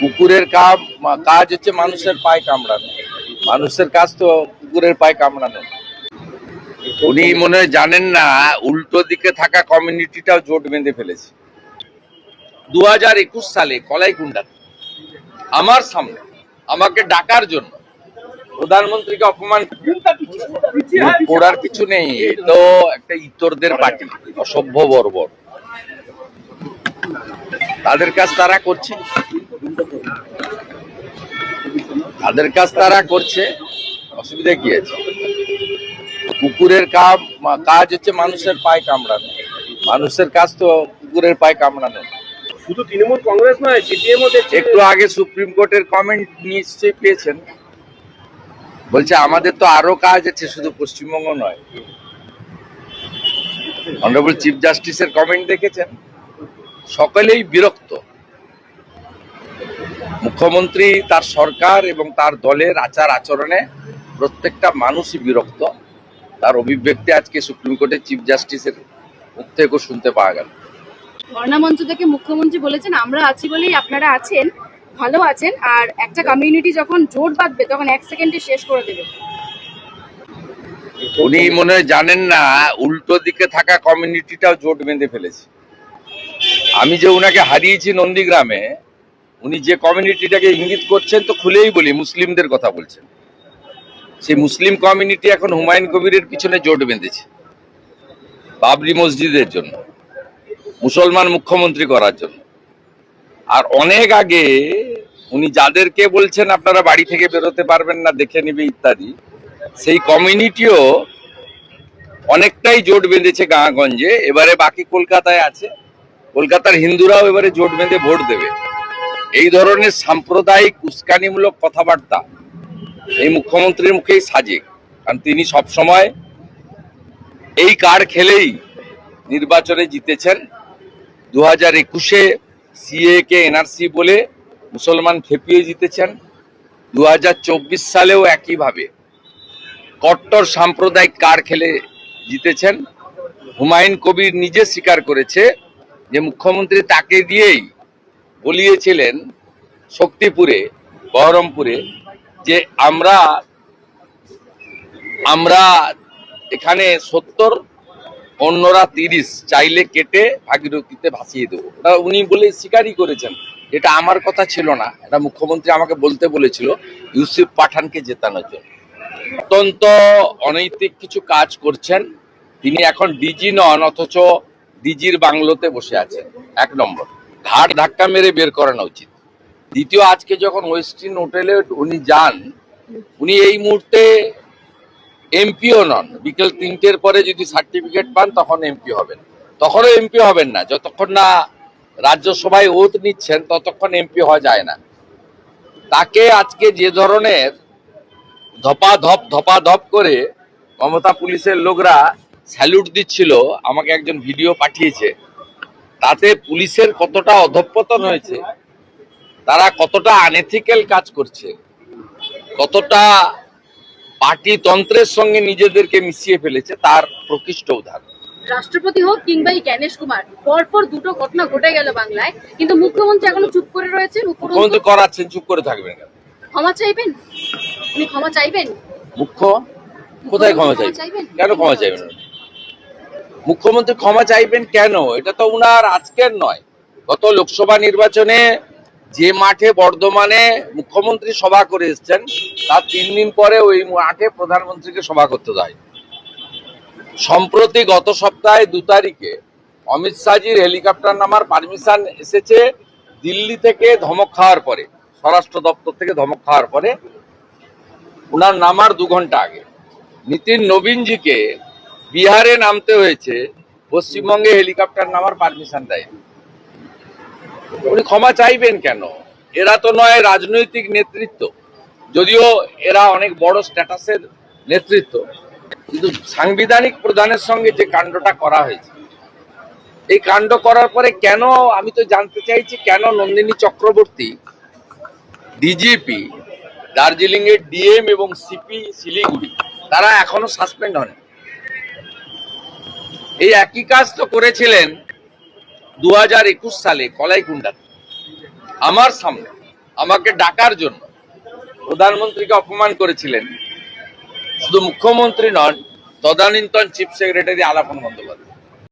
কুকুরের কাজ হচ্ছে মানুষের পায়ে কামড়ানো। মানুষের কাজ তো কুকুরের পায়ে কামড়ানো। উনি মনে হয় জানেন না, উল্টো দিকে থাকা কমিউনিটিটাও জোট বেঁধে ফেলেছে। 2021 সালে কলাইকুণ্ডা আমার সামনে আমাকে ডাকার জন্য প্রধানমন্ত্রীকে অপমান করার কিছু নেই। তো একটা ইতরদের পার্টি, অসভ্য বর্বর, তাদের কাজ তারা করছে, অসুবিধা কি আছে? কুকুরের কাজ হচ্ছে মানুষের পায়ে কামড়ানো। মানুষের কাজ তো কুকুরের পায়ে কামড়ানো। শুধু তৃণমূল কংগ্রেস নয়, সিপিএমও একটু আগে সুপ্রিম কোর্টের কমেন্ট নিশ্চয়ই পেয়েছেন, বলছে আমাদের তো আরো কাজ আছে, শুধু পশ্চিমবঙ্গ নয়। অনারেবল চিফ জাস্টিসের কমেন্ট দেখেছেন? সকলেই বিরক্ত। মুখ্যমন্ত্রী, তার সরকার এবং তার দলের আচার আচরণে প্রত্যেকটা মানুষই বিরক্ত। তার অভিব্যক্তি আজকে সুপ্রিম কোর্টের চিফ জাস্টিসের মুখ থেকে শুনতে পাওয়া গেল। ধর্ণা মঞ্চ থেকে মুখ্যমন্ত্রী বলেছেন আমরা আছি বলেই আপনারা আছেন, ভালো আছেন, আর একটা কমিউনিটি যখন জোট বাঁধবে তখন 1 সেকেন্ডে শেষ করে দেবে। উনি মনে হয় জানেন না, উল্টো দিকে থাকা কমিউনিটিটাও জোট বেঁধে ফেলেছে। আমি যে উনাকে হারিয়েছি নন্দীগ্রামে, উনি যে কমিউনিটিটাকে ইঙ্গিত করছেন, তো খুলেই বলি মুসলিমদের কথা বলছেন। সেই মুসলিম কমিউনিটি এখন হুমায়ুন কবিরের পিছনে জোট বেঁধেছে বাবরি মসজিদের জন্য, মুসলমান মুখ্যমন্ত্রী করার জন্য। আর অনেক আগে উনি যাদেরকে বলছেন আপনারা বাড়ি থেকে বেরোতে পারবেন না, দেখে নিবে ইত্যাদি, সেই কমিউনিটিও অনেকটাই জোট বেঁধেছে গাঁগঞ্জে। এবারে বাকি কলকাতায় আছে, কলকাতার হিন্দুরাও এবারে জোট বেঁধে ভোট দেবে। এই ধরনের সাম্প্রদায়িক উস্কানিমূলক কথাবার্তা এই মুখ্যমন্ত্রীর মুখেই সাজে, কারণ তিনি সব সময় এই কার্ড খেলেই নির্বাচনে জিতেছেন। 2021-এ সিএ কে এনআরসি বলে মুসলমান খেপিয়ে জিতেছেন। 2024 সালেও একইভাবে কট্টর সাম্প্রদায়িক কার্ড খেলে জিতেছেন। হুমায়ুন কবির নিজে স্বীকার করেছে যে মুখ্যমন্ত্রী তাকে দিয়েই বলিয়েছিলেন শক্তিপুরে, বহরমপুরে, যে আমরা এখানে 70, অন্যরা 30, চাইলে কেটে ভাগীরথীতে ভাসিয়ে দেবো। এটা উনি বলে স্বীকারই করেছেন। এটা আমার কথা ছিল না, এটা মুখ্যমন্ত্রী আমাকে বলতে বলেছিল ইউসুফ পাঠানকে জেতানোর জন্য। অত্যন্ত অনৈতিক কিছু কাজ করছেন তিনি। এখন ডিজি নন, অথচ ডিজির বাংলোতে বসে আছেন। 1 নম্বর, ঘাড় ধাক্কা মেরে বের করানো উচিত। দ্বিতীয়, আজকে যখন ওয়েস্টিন হোটেলে উনি যান, উনি এই মুহূর্তে এমপিও নন। বিকেল 3টের পরে যদি সার্টিফিকেট পান তখন এমপি হবেন। তখনও এমপি হবেন না, যতক্ষণ না রাজ্যসভায় ওথ নিচ্ছেন ততক্ষণ এমপি হওয়া যায় না। তাকে আজকে যে ধরনের ধপাধপ করে মমতা পুলিশের লোকরা স্যালুট দিচ্ছিল, আমাকে একজন ভিডিও পাঠিয়েছে, তাতে পুলিশের কতটা অধঃপতন হয়েছে, তারা কতটা আনএথিক্যাল কাজ করছে, কতটা পার্টিতন্ত্রের সঙ্গে নিজেদেরকে মিশিয়ে ফেলেছে, তার প্রকৃষ্ট উদাহরণ। রাষ্ট্রপতি হোক কিংবা এই জ্ঞানেশ কুমার, পরপর দুটো ঘটনা ঘটে গেল বাংলায়, কিন্তু মুখ্যমন্ত্রী এখনো চুপ করে রয়েছেন। মুখ্যমন্ত্রী করাচ্ছেন, চুপ করে থাকবেন কেন? ক্ষমা চাইবেন? উনি ক্ষমা চাইবেন? কোথায় ক্ষমা চাইবেন? কেন ক্ষমা চাইবেন? মুখ্যমন্ত্রী ক্ষমা চাইবেন কেন? এটা তো উনার আজকের নয়। গত লোকসভা নির্বাচনে যে মাঠে বর্ধমানে মুখ্যমন্ত্রী সভা করে এসছেন, তার 3 দিন পরে ওই মাঠে প্রধানমন্ত্রীকে সভা করতে দেয়। সম্প্রতি গত সপ্তাহে 2 তারিখে অমিত শাহজির হেলিকপ্টার নামার পারমিশন এসেছে দিল্লি থেকে ধমক খাওয়ার পরে, স্বরাষ্ট্র দপ্তর থেকে ধমক খাওয়ার পরে। উনার নামার 2 ঘন্টা আগে নীতিন নবীনজিকে বিহারে নামতে হয়েছে, পশ্চিমবঙ্গে হেলিকপ্টার নামার পারমিশন দেয়। উনি ক্ষমা চাইবেন কেন? এরা তো নয় রাজনৈতিক নেতৃত্ব, যদিও এরা অনেক বড় স্ট্যাটাসের নেতৃত্ব, কিন্তু সাংবিধানিক প্রধানের সঙ্গে যে কাণ্ডটা করা হয়েছে, এই কাণ্ড করার পরে কেন, আমি তো জানতে চাইছি কেন নন্দিনী চক্রবর্তী, ডিজিপি দার্জিলিং এর ডিএম এবং সিপি শিলিগুড়ি, তারা এখনো সাসপেন্ড হন। এই একই কাজ তো করেছিলেন 2021 সালে কলাইকুণ্ডাতে আমার সামনে আমাকে ডাকার জন্য প্রধানমন্ত্রীকে অপমান করেছিলেন শুধু মুখ্যমন্ত্রী নন, তদানীন্তন চিফ সেক্রেটারি আলাপন বন্দ্যোপাধ্যায়।